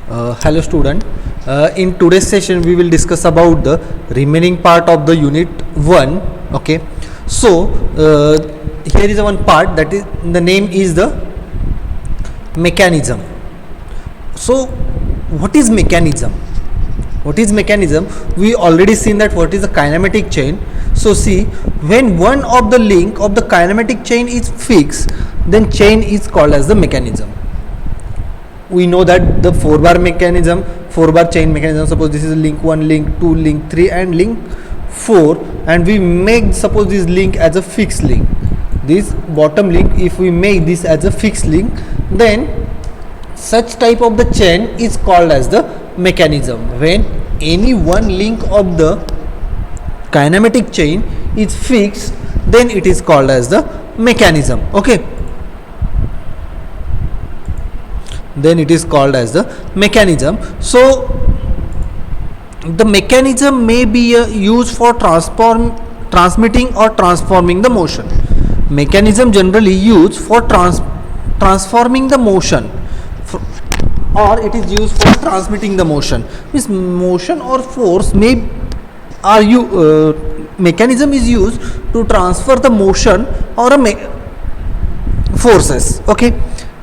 Hello student. In today's session we will discuss about the remaining part of the unit 1. Okay, so here is one part, that is the name is the mechanism. So what is mechanism? We already seen that what is the kinematic chain. So see, when one of the link of the kinematic chain is fixed, then chain is called as the mechanism. We know that the 4-bar mechanism, 4-bar chain mechanism, suppose this is link 1, link 2, link 3 and link 4, and we make suppose this link as a fixed link, this bottom link, if we make this as a fixed link, then such type of the chain is called as the mechanism. When any one link of the kinematic chain is fixed, then it is called as the mechanism. Okay, then it is called as the mechanism. So the mechanism may be used for transmitting or transforming the motion. Mechanism generally used for transforming the motion, or it is used for transmitting the motion. Means motion or force mechanism is used to transfer the motion or forces. Okay,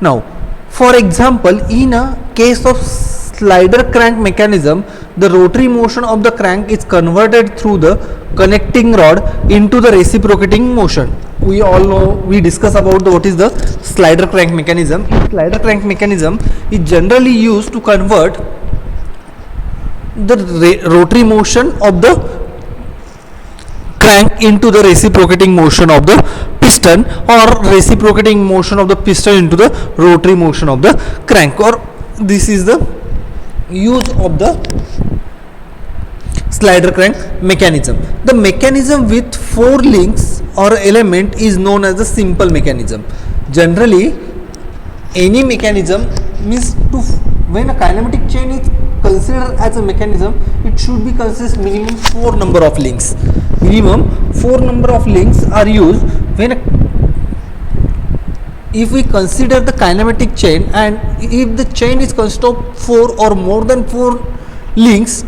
now for example, in a case of slider crank mechanism, the rotary motion of the crank is converted through the connecting rod into the reciprocating motion. We all know, we discuss about what is the slider crank mechanism. Slider crank mechanism is generally used to convert the rotary motion of the crank into the reciprocating motion of the piston, or reciprocating motion of the piston into the rotary motion of the crank, or this is the use of the slider crank mechanism. The mechanism with 4 links or element is known as the simple mechanism. Generally any mechanism means, when a kinematic chain is considered as a mechanism, it should be consist minimum 4 number of links. Minimum 4 number of links are used when if we consider the kinematic chain, and if the chain is consist of 4 or more than 4 links,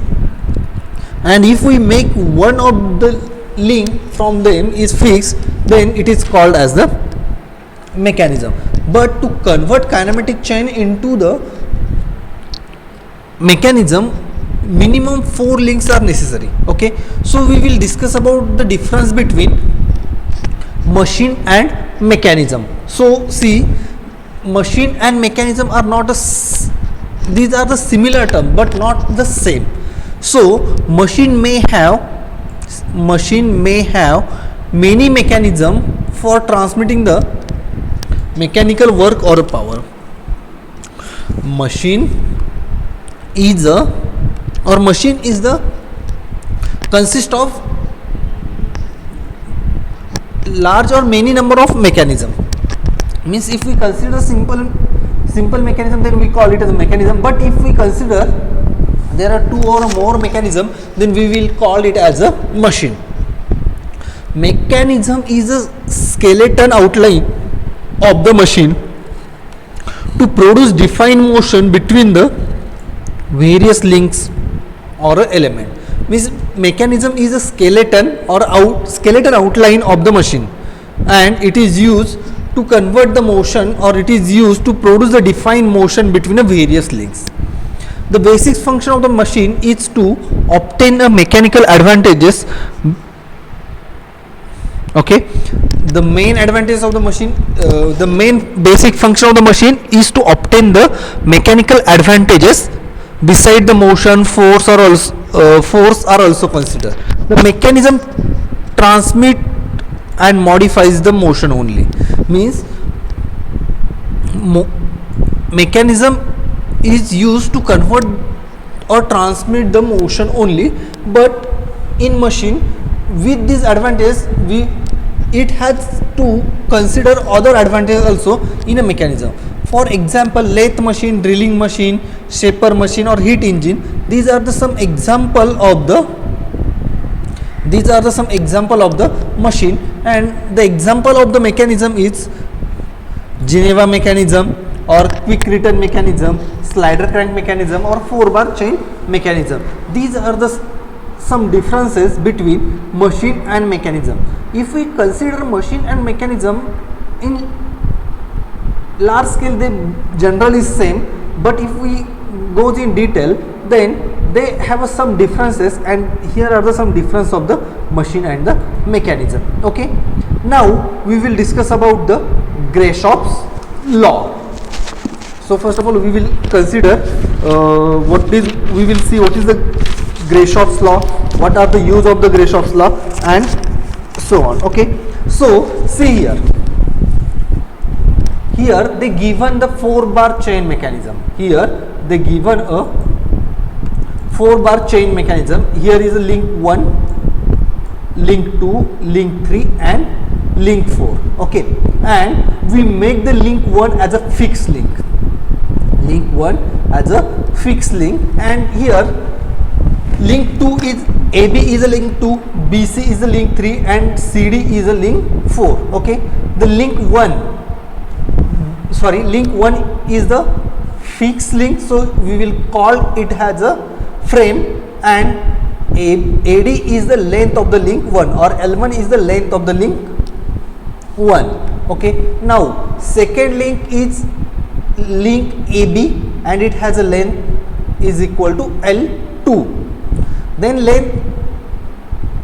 and if we make one of the link from them is fixed, then it is called as the mechanism. But to convert kinematic chain into the mechanism, minimum 4 links are necessary. Okay, so we will discuss about the difference between machine and mechanism. So see, machine and mechanism are not these are the similar term but not the same. So machine may have many mechanism for transmitting the mechanical work or power. Machine is the consist of large or many number of mechanism. Means if we consider simple mechanism, then we call it as a mechanism, but if we consider there are 2 or more mechanism, then we will call it as a machine. Mechanism is a skeleton outline of the machine to produce defined motion between the various links or element. Means mechanism is a skeleton or skeleton outline of the machine, and it is used to convert the motion, or it is used to produce the defined motion between the various links. The basic function of the machine is to obtain a mechanical advantages. Okay, the main advantage of the machine, the main basic function of the machine is to obtain the mechanical advantages. Beside the motion, force are also considered. The mechanism transmit and modifies the motion only. Means mechanism is used to convert or transmit the motion only, but in machine, with this advantage, it has to consider other advantages also in a mechanism. For example, lathe machine, drilling machine, shaper machine, or heat engine. These are some example of the machine, and the example of the mechanism is Geneva mechanism, or quick return mechanism, slider crank mechanism, or 4-bar chain mechanism. These are the some differences between machine and mechanism. If we consider machine and mechanism in large scale, they generally same, but if we go in detail, then they have some differences, and here are the some difference of the machine and the mechanism. Okay, now we will discuss about the Greshoff's law. So first of all, we will consider we will see what is the Greshoff's law, what are the use of the Greshoff's law, and so on. Okay, so see here they given the 4-bar chain mechanism. Here they given a 4-bar chain mechanism. Here is a link 1, link 2, link 3, and link 4. Okay, and we make the link 1 as a fixed link. Link 1 as a fixed link, and here link 2 is AB is a link 2, BC is a link 3, and CD is a link 4. Okay, the link 1 is the fixed link, so we will call it as a frame, and AD is the length of the link 1, or L1 is the length of the link 1. Okay, now second link is link AB, and it has a length is equal to L2. Then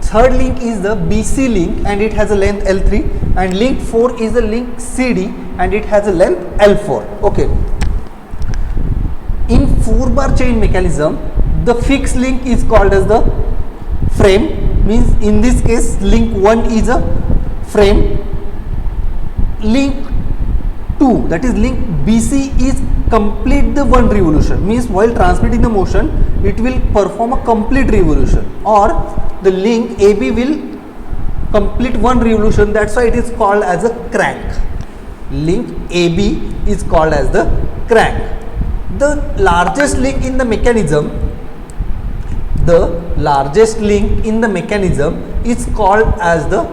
third link is the BC link, and it has a length L3, and link 4 is the link CD, and it has a length L4. Okay, in 4-bar chain mechanism, the fixed link is called as the frame, means in this case link 1 is a frame, link 2, that is link BC, is complete the one revolution, means while transmitting the motion it will perform a complete revolution, or the link AB will complete one revolution, that's why it is called as a crank. Link AB is called as the crank. The largest link in the mechanism, is called as the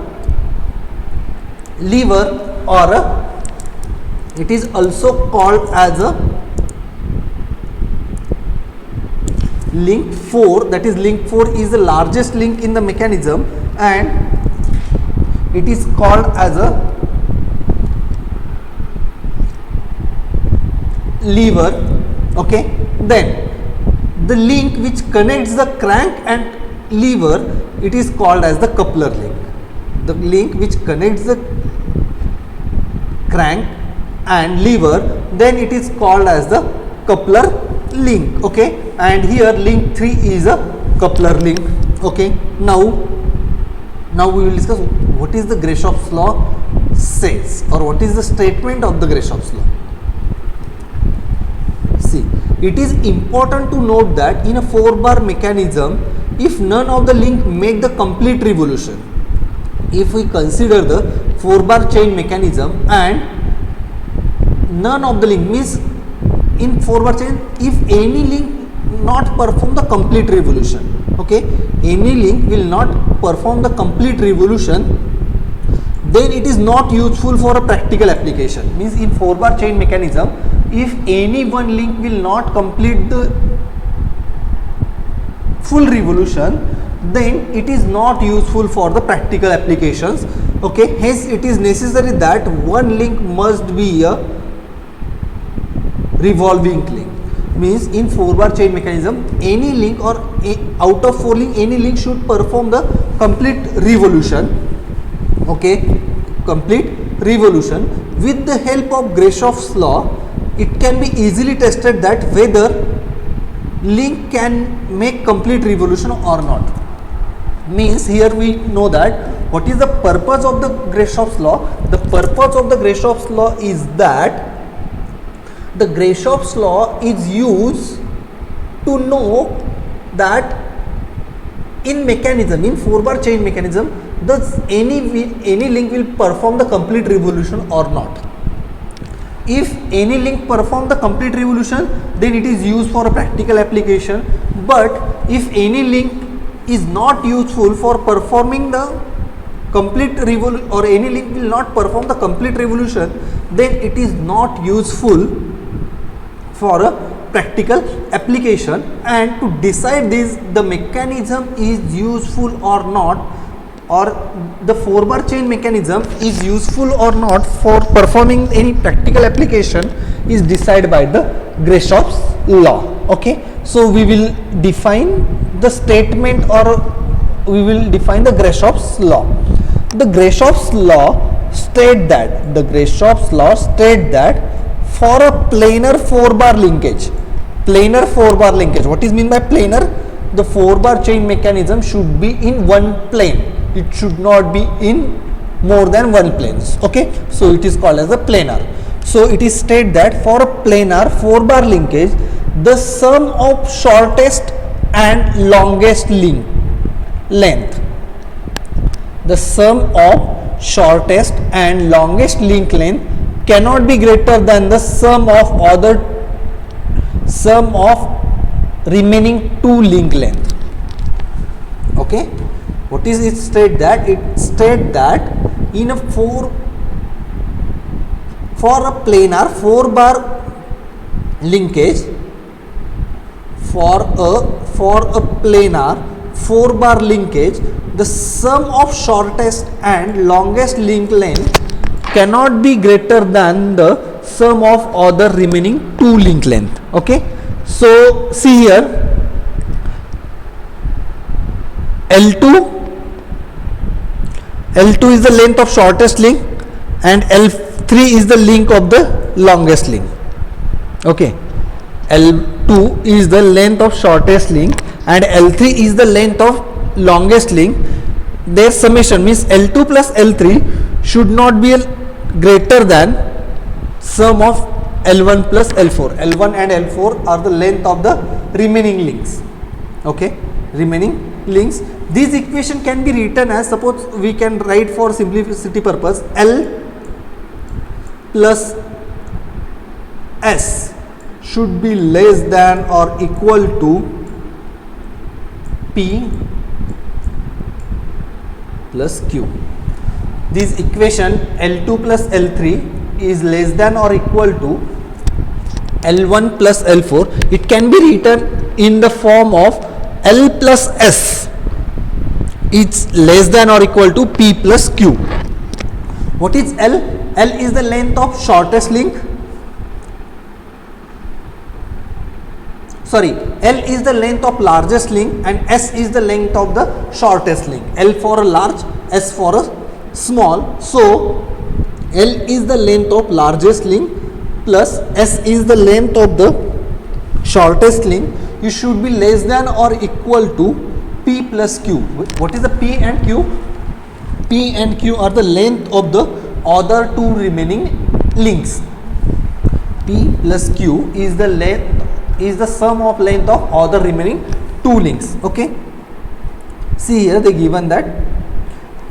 lever, or it is also called as a link 4, that is link 4 is the largest link in the mechanism, and it is called as a lever. Okay, then the link which connects the crank and lever, it is called as the coupler link. The link which connects the crank and lever, then it is called as the coupler link. Okay, and here link 3 is a coupler link. Okay, now we will discuss what is the Greshoff's law says, or what is the statement of the Greshoff's law. See, it is important to note that in a 4-bar mechanism, if none of the link make the complete revolution, if we consider the 4-bar chain mechanism and none of the link, means in 4-bar chain, if any link not perform the complete revolution, okay, any link will not perform the complete revolution, then it is not useful for a practical application. Means in 4-bar chain mechanism, if any one link will not complete the full revolution, then it is not useful for the practical applications. Okay, hence it is necessary that one link must be a revolving link. Means in 4-bar chain mechanism, any link, or out of 4 link, any link should perform the complete revolution. Okay, complete revolution. With the help of Greshoff's law, it can be easily tested that whether link can make complete revolution or not. Means here we know that what is the purpose of the Greshoff's law. The purpose of the Greshoff's law is that the Greshoff's law is used to know that in mechanism, in 4-bar chain mechanism, does any link will perform the complete revolution or not. If any link perform the complete revolution, then it is used for a practical application. But if any link is not useful for performing the complete revolution, or any link will not perform the complete revolution, then it is not useful for a practical application, and to decide this the mechanism is useful or not, or the 4-bar chain mechanism is useful or not for performing any practical application is decided by the Greshoff's law. Okay, so we will define the statement, or we will define the Greshoff's law. The Greshoff's law state that for a planar 4-bar linkage, what is mean by planar? The 4-bar chain mechanism should be in one plane, it should not be in more than one planes. Okay, so it is called as a planar. So it is stated that for a planar 4-bar linkage, the sum of shortest and longest length, the sum of shortest and longest link length cannot be greater than the sum of remaining 2 link length. Okay, what is it state that? It state that in a for a planar 4-bar linkage, for a planar 4-bar linkage, the sum of shortest and longest link length cannot be greater than the sum of other remaining 2 link length. Okay, so see here, L2 is the length of shortest link and L3 is the length of the longest link. Okay, L2 is the length of shortest link and L3 is the length of longest link. Their summation means L2 plus L3 should not be greater than sum of L1 plus L4. L1 and L4 are the length of the remaining links. Okay, remaining links. This equation can be written as, suppose we can write for simplicity purpose, L plus S should be less than or equal to P plus Q. This equation L2 plus L3 is less than or equal to L1 plus L4. It can be written in the form of L plus S is less than or equal to P plus Q. What is L? L is the length of shortest link. Sorry, L is the length of largest link and S is the length of the shortest link. L for a large, S for a small. So L is the length of largest link plus S is the length of the shortest link. You should be less than or equal to P plus Q. What is the P and Q? P and Q are the length of the other 2 remaining links. P plus Q is the length, is the sum of length of other remaining 2 links. Okay, see here they given that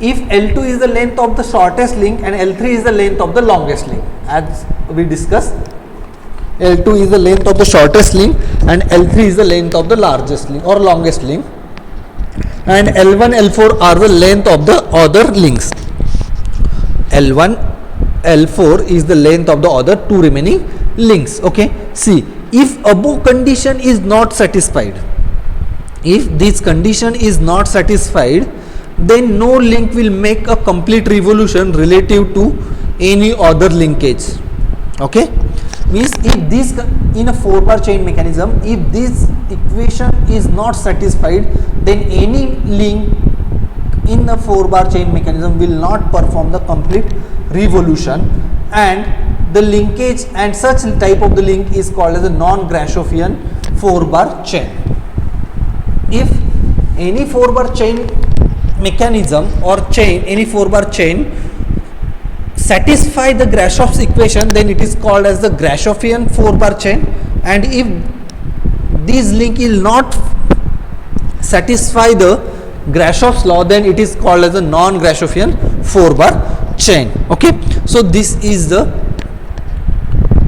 if L2 is the length of the shortest link and L3 is the length of the longest link, as we discussed, L2 is the length of the shortest link and L3 is the length of the largest link or longest link, and L1, L4 are the length of the other links. L1, L4 is the length of the other 2 remaining links. Okay, see, if above condition is not satisfied, if this condition is not satisfied, then no link will make a complete revolution relative to any other linkage. Okay, means if this in a 4-bar chain mechanism, if this equation is not satisfied, then any link in the 4-bar chain mechanism will not perform the complete revolution, and the linkage and such type of the link is called as a non-Grashoffian 4-bar chain. If any 4-bar chain mechanism or chain, any 4-bar chain satisfy the Grashoff's equation, then it is called as the Grashoffian 4-bar chain, and if this link will not satisfy the Grashoff's law, then it is called as a non-Grashoffian 4-bar chain. Okay, so this is the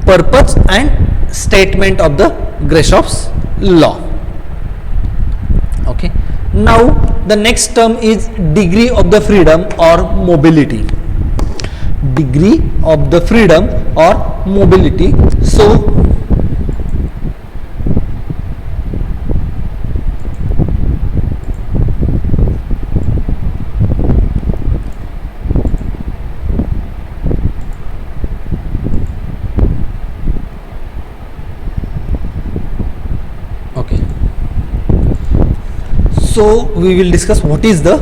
purpose and statement of the Grashoff's law. Okay, now the next term is degree of the freedom or mobility. Degree of the freedom or mobility. So So we will discuss what is the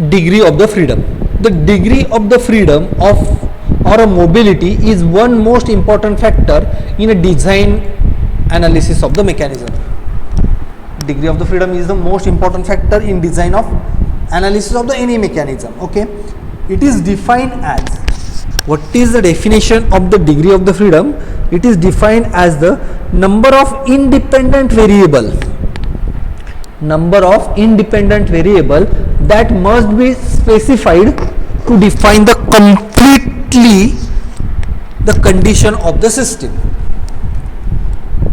degree of the freedom. The degree of the freedom of or a mobility is one most important factor in a design analysis of the mechanism. Degree of the freedom is the most important factor in design of analysis of the any mechanism. Okay, it is defined as, what is the definition of the degree of the freedom? It is defined as the number of independent variable that must be specified to define the completely the condition of the system.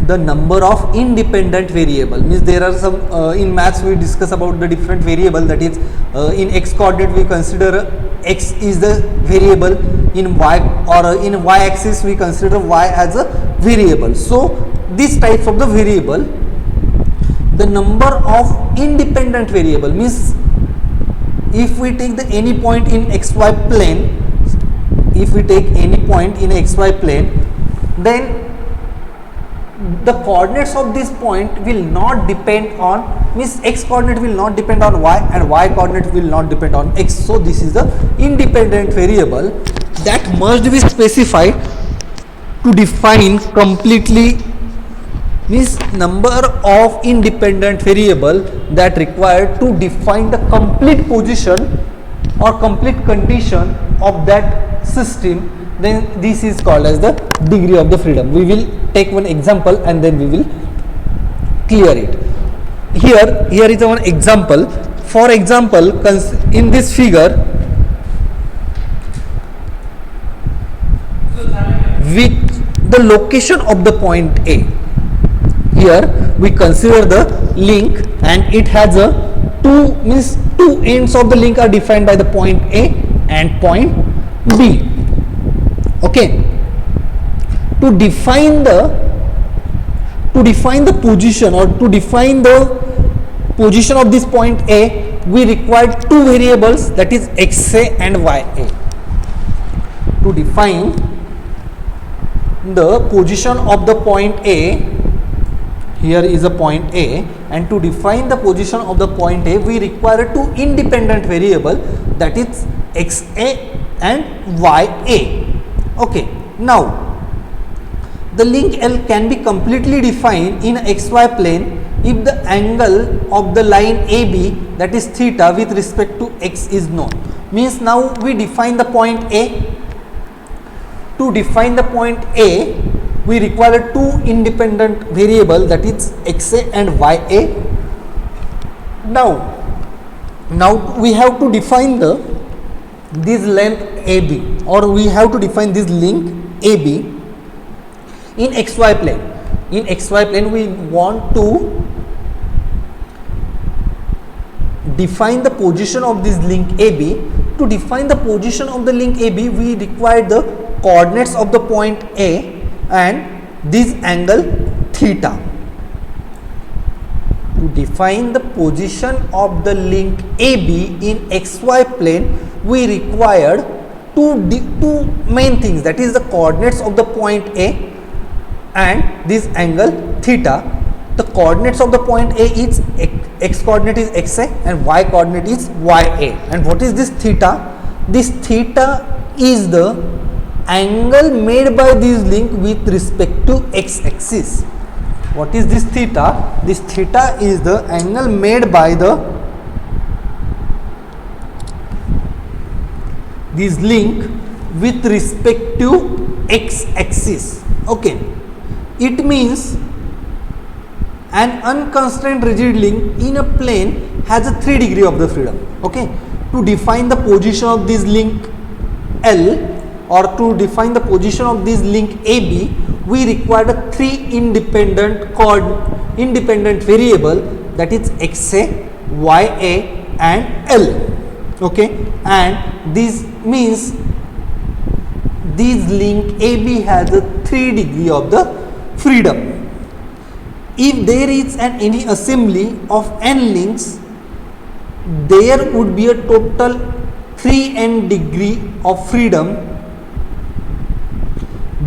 The number of independent variable means there are some in maths we discuss about the different variable, that is in x coordinate we consider x is the variable, in y or in y axis we consider y as a variable. So these types of the variable, the number of independent variable means if we take the any point in xy plane, then the coordinates of this point will not depend on, means x coordinate will not depend on y and y coordinate will not depend on x. So this is the independent variable that must be specified to define completely, means number of independent variable that required to define the complete position or complete condition of that system, then this is called as the degree of the freedom. We will take one example and then we will clear it. Here is one example. For example, in this figure, with the location of the point A, here we consider the link and it has a two ends of the link are defined by the point A and point B. Okay, to define the position or to define the position of this point A, we require two variables, that is xa and ya. To define the position of the point A, here is a point A, and to define the position of the point A, we require two independent variable, that is xa and ya. Okay, now the link L can be completely defined in xy plane if the angle of the line AB, that is theta, with respect to x is known. Means now we define the point A. To define the point A, we require two independent variable, that is xa and ya. Now we have to define this length AB, or we have to define this link AB in xy plane. In xy plane we want to define the position of this link AB. To define the position of the link AB, we require the coordinates of the point A and this angle theta. To define the position of the link AB in xy plane, we required two main things, that is the coordinates of the point A and this angle theta. The coordinates of the point A is x coordinate is xa and y coordinate is ya. And what is this theta? This theta is the angle made by this link with respect to x axis. What is this theta? This theta is the angle made by this link with respect to x axis. Okay, it means an unconstrained rigid link in a plane has a 3 degree of the freedom. Okay, to define the position of this link L, or to define the position of this link AB, we require the 3 independent variable, that is xa, ya and L. Okay, and this means this link AB has a 3 degree of the freedom. If there is any assembly of n links, there would be a total 3n degree of freedom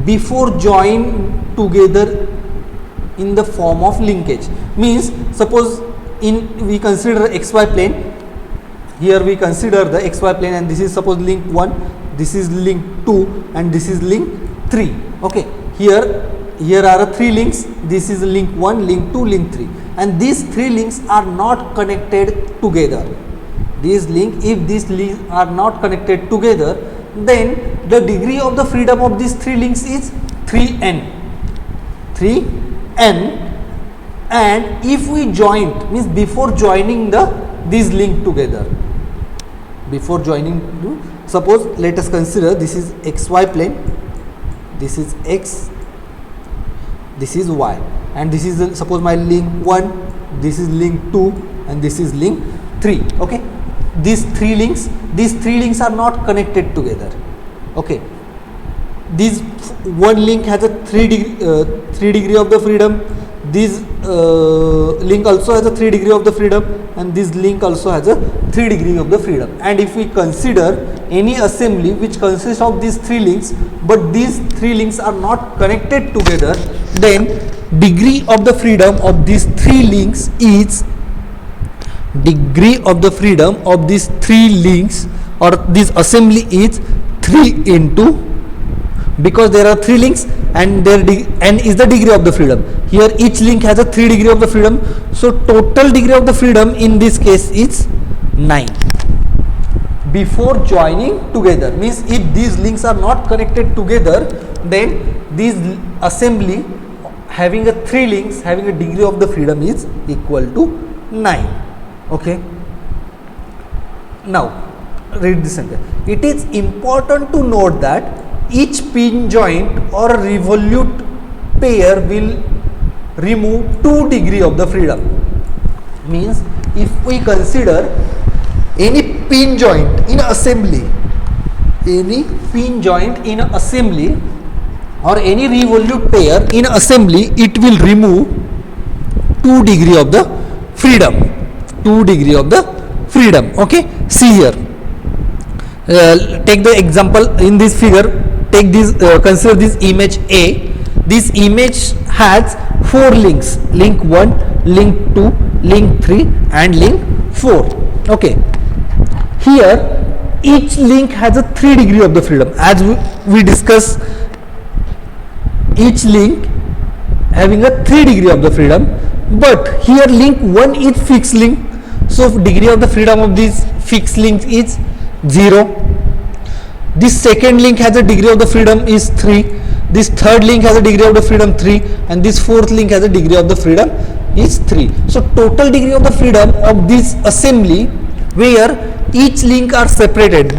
before join together in the form of linkage. Means suppose we consider xy plane. Here we consider the xy plane, and this is suppose link 1, this is link 2, and this is link 3. Okay, here are 3 links. This is link 1, link 2, link 3, and these 3 links are not connected together. If these links are not connected together, then the degree of the freedom of these 3 links is 3n. And if we joined, means before joining these link together, suppose let us consider this is xy plane, this is x, this is y, and this is suppose my link 1, this is link 2, and this is link 3. Okay, these three links are not connected together. Okay, this one link has a 3 degree of the freedom, this link also has a 3 degree of the freedom, and this link also has a 3 degree of the freedom. And if we consider any assembly which consists of these 3 links, but these 3 links are not connected together, then degree of the freedom of these 3 links is or this assembly is 3 into, because there are 3 links and n is the degree of the freedom. Here each link has a 3 degree of the freedom, so total degree of the freedom in this case is 9. Before joining together, means if these links are not connected together, then this assembly having a 3 links having a degree of the freedom is equal to 9. Okay, now read this sentence. It is important to note that each pin joint or revolute pair will remove 2 degree of the freedom. Means if we consider any pin joint in assembly, or any revolute pair in assembly, it will remove 2 degree of the freedom. Okay, see here, take the example in this figure. Take this, consider this image A. This image has 4 links: link 1, link 2, link 3, and link 4. Okay, here each link has a 3 degree of the freedom. As we discuss, each link having a 3 degree of the freedom, but here link 1 is fixed link, so degree of the freedom of this fixed link is 0. This second link has a degree of the freedom is 3. This third link has a degree of the freedom 3, and this fourth link has a degree of the freedom is 3. So total degree of the freedom of this assembly, where each link are separated,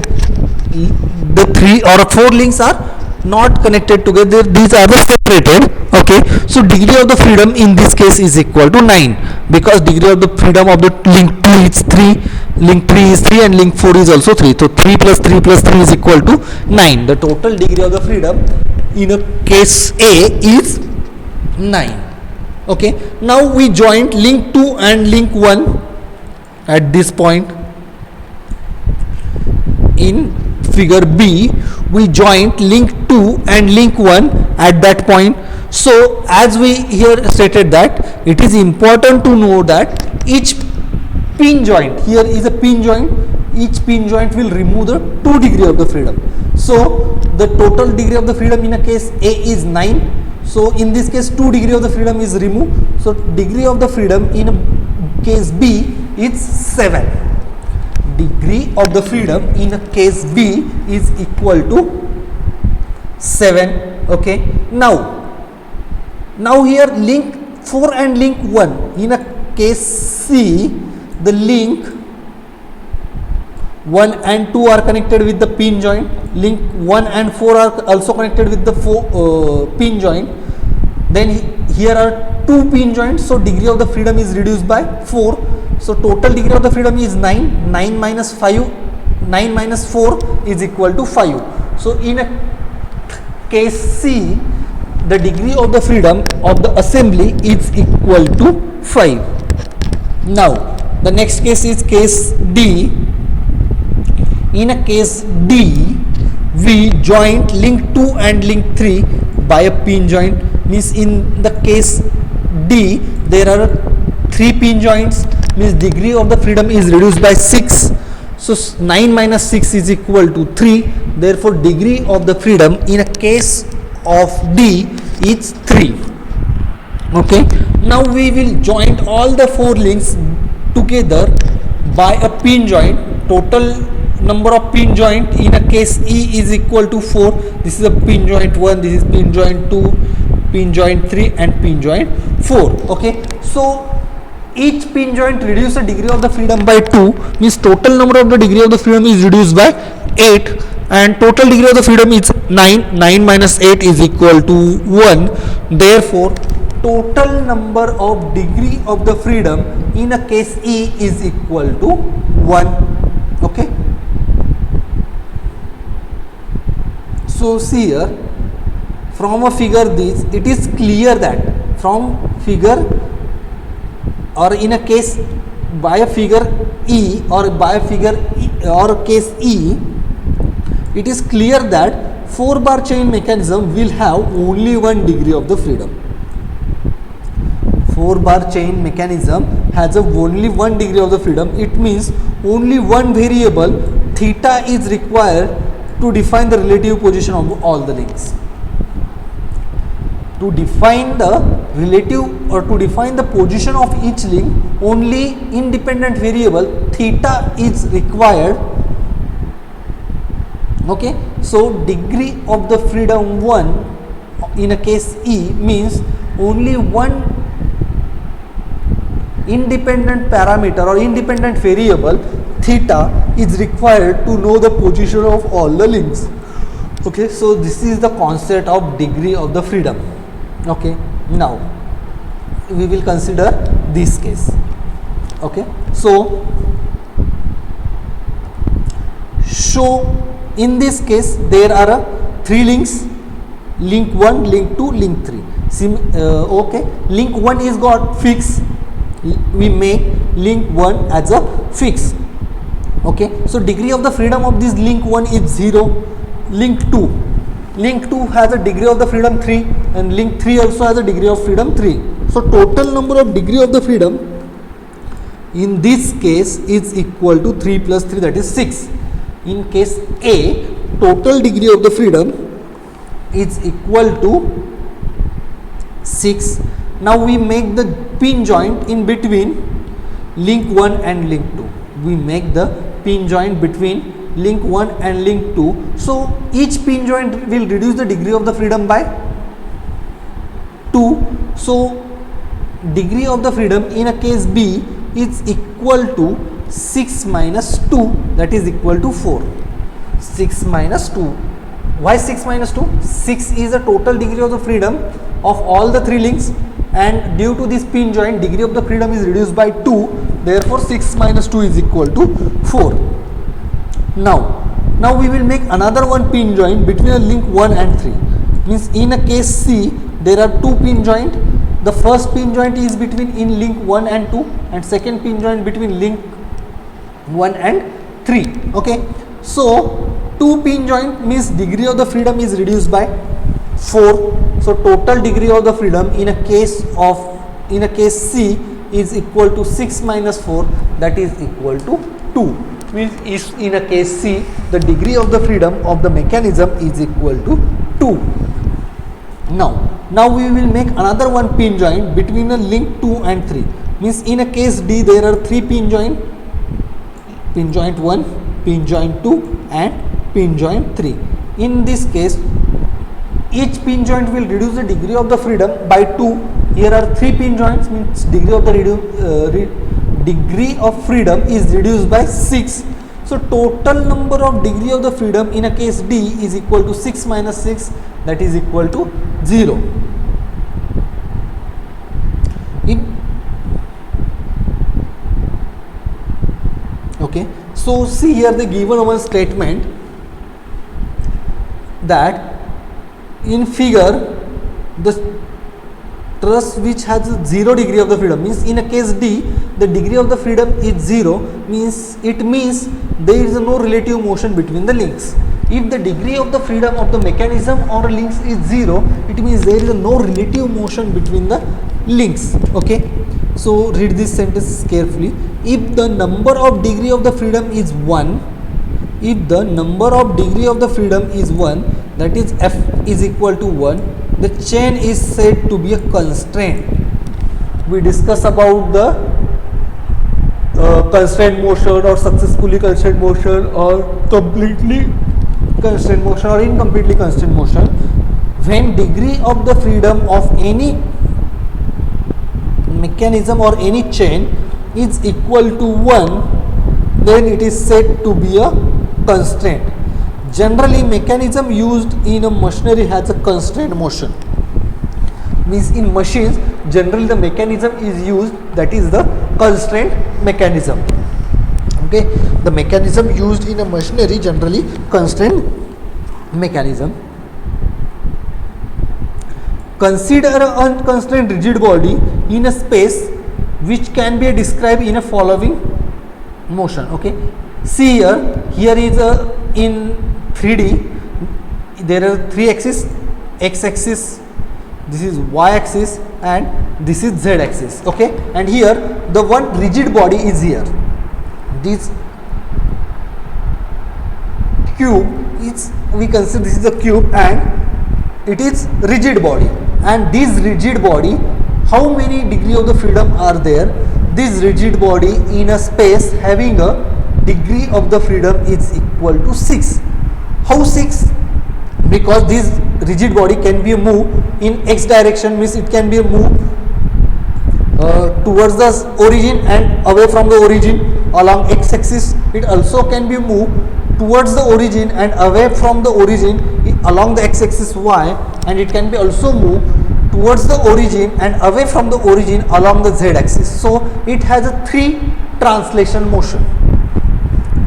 the 3 or 4 links are not connected together, these are separated. Okay, so degree of the freedom in this case is equal to 9, because degree of the freedom of the link 2 is 3, link 3 is 3, and link 4 is also 3. So 3 plus 3 plus 3 is equal to 9. The total degree of the freedom in a case A is 9. Okay, now we joined link 2 and link 1 at this point. In figure B, we joined link 2 and link 1 at that point. So as we here stated that it is important to know that each pin joint, here is a pin joint, each pin joint will remove the 2 degree of the freedom. So the total degree of the freedom in a case A is 9. So in this case 2 degree of the freedom is removed. So degree of the freedom in a case B is 7. Degree of the freedom in a case B is equal to 7. Okay, now here link 4 and link 1, in a case C, the link 1 and 2 are connected with the pin joint, link 1 and 4 are also connected with the pin joint. Then here are 2 pin joints, so degree of the freedom is reduced by 4. So total degree of the freedom is 9. 9 minus 4 is equal to 5. So in a case C, the degree of the freedom of the assembly is equal to 5. Now the next case is case D. In a case D, we joined link 2 and link 3 by a pin joint. Means in the case D, there are 3 pin joints, means degree of the freedom is reduced by 6. So 9 minus 6 is equal to 3. Therefore degree of the freedom in a case of D is 3. Okay, now we will join all the 4 links together by a pin joint. Total number of pin joint in a case E is equal to 4. This is a pin joint 1, this is pin joint 2, pin joint 3 and pin joint 4. Okay, so each pin joint reduce the degree of the freedom by 2, means total number of the degree of the freedom is reduced by 8, and total degree of the freedom is 9. 9 minus 8 is equal to 1. Therefore total number of degree of the freedom in a case E is equal to 1. Okay, so see here, from a figure this, it is clear that from figure or in a case by a figure E or by a figure E, or case E, it is clear that 4 bar chain mechanism will have only 1 degree of the freedom. 4 bar chain mechanism has only 1 degree of the freedom. It means only one variable theta is required to define the relative position of all the links. To define the relative or to define the position of each link, only independent variable theta is required. Okay, so degree of the freedom 1 in a case E means only one independent parameter or independent variable theta is required to know the position of all the links. Okay, so this is the concept of degree of the freedom. Okay, now we will consider this case. Okay, so in this case there are 3 links, link 1, link 2, link 3. Okay, link 1 is got fixed, we make link 1 as a fix. Okay, so degree of the freedom of this link 1 is 0. Link 2 has a degree of the freedom 3, and link 3 also has a degree of freedom 3. So total number of degree of the freedom in this case is equal to 3 plus 3, that is 6. In case A, total degree of the freedom is equal to 6. Now we make the pin joint in between link 1 and link 2. We make the pin joint between link 1 and link 2. So each pin joint will reduce the degree of the freedom by 2. So degree of the freedom in a case B is equal to 6 minus 2, that is equal to 4. 6 minus 2. Why 6 minus 2? 6 is the total degree of the freedom of all the 3 links, and due to this pin joint degree of the freedom is reduced by 2. Therefore 6 minus 2 is equal to 4. Now we will make another one pin joint between a link 1 and 3. Means in a case C there are 2 pin joint. The first pin joint is between in link 1 and 2, and second pin joint between link 1 and 3. Okay, so 2 pin joint means degree of the freedom is reduced by 4. So total degree of the freedom in a case C is equal to 6 minus 4, that is equal to 2. Means is in a case C the degree of the freedom of the mechanism is equal to 2. Now we will make another one pin joint between a link 2 and 3. Means in a case D there are 3 pin joint, pin joint 1, pin joint 2 and pin joint 3. In this case each pin joint will reduce the degree of the freedom by 2. Here are 3 pin joints, means degree of the degree of freedom is reduced by 6. So total number of degree of the freedom in a case D is equal to 6 minus 6, that is equal to 0. Okay, so see here the given one statement that in figure the truss which has 0 degree of the freedom, means in a case D the degree of the freedom is 0, means there is no relative motion between the links. If the degree of the freedom of the mechanism or links is 0, it means there is no relative motion between the links. Okay, so So read this sentence carefully. If the number of degree of the freedom is 1, if the number of degree of the freedom is 1, that is f is equal to 1, the chain is said to be a constraint. We discuss about the constraint motion or successfully constraint motion or completely constraint motion or incompletely constraint motion. When degree of the freedom of any mechanism or any chain is equal to 1, then it is said to be a constraint. Generally, mechanism used in a machinery has a constraint motion. Means in machines, generally the mechanism is used, that is the constraint mechanism. Okay, the mechanism used in a machinery generally constraint mechanism. Consider an unconstrained rigid body in a space which can be described in a following motion. Okay, see here is a in 3D there are 3 axes, x axis, this is y axis and this is z axis. Okay, and here the one rigid body is here. This cube is, we consider this is a cube and it is rigid body, and this rigid body, how many degree of the freedom are there? This rigid body in a space having a degree of the freedom is equal to 6. How 6? Because this rigid body can be moved in x direction, means it can be moved towards the origin and away from the origin along x axis. It also can be moved towards the origin and away from the origin along the x axis y, and it can be also moved towards the origin and away from the origin along the z axis. So it has a 3 translation motion,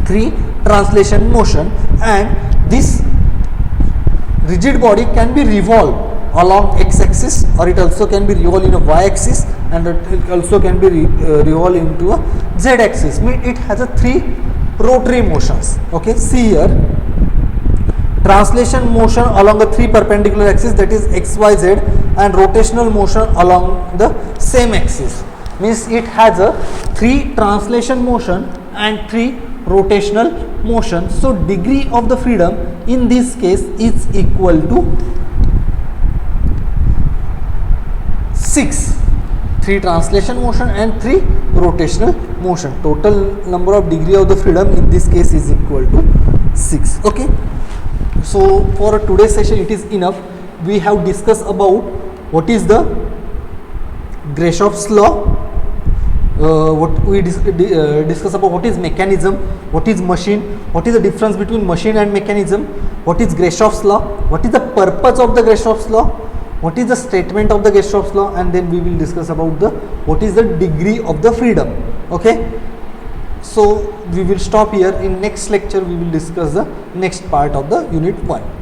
3 translation motion, and this rigid body can be revolved along x axis, or it also can be revolved in a y axis, and it also can be revolved into a z axis. It has a 3 rotary motions. Okay, see here, translation motion along the 3 perpendicular axis, that is x, y, z, and rotational motion along the same axis. Means it has a 3 translation motion and 3 rotational motion. So degree of the freedom in this case is equal to 6. 3 translation motion and 3 rotational motion. Total number of degree of the freedom in this case is equal to 6. Okay, so for today's session it is enough. We have discussed about what is the Greshoff's law, what we discuss about what is mechanism, what is machine, what is the difference between machine and mechanism, what is Greshoff's law, what is the purpose of the Greshoff's law, what is the statement of the Greshoff's law, and then we will discuss about the what is the degree of the freedom. Okay, so we will stop here. In next lecture we will discuss the next part of the unit 1.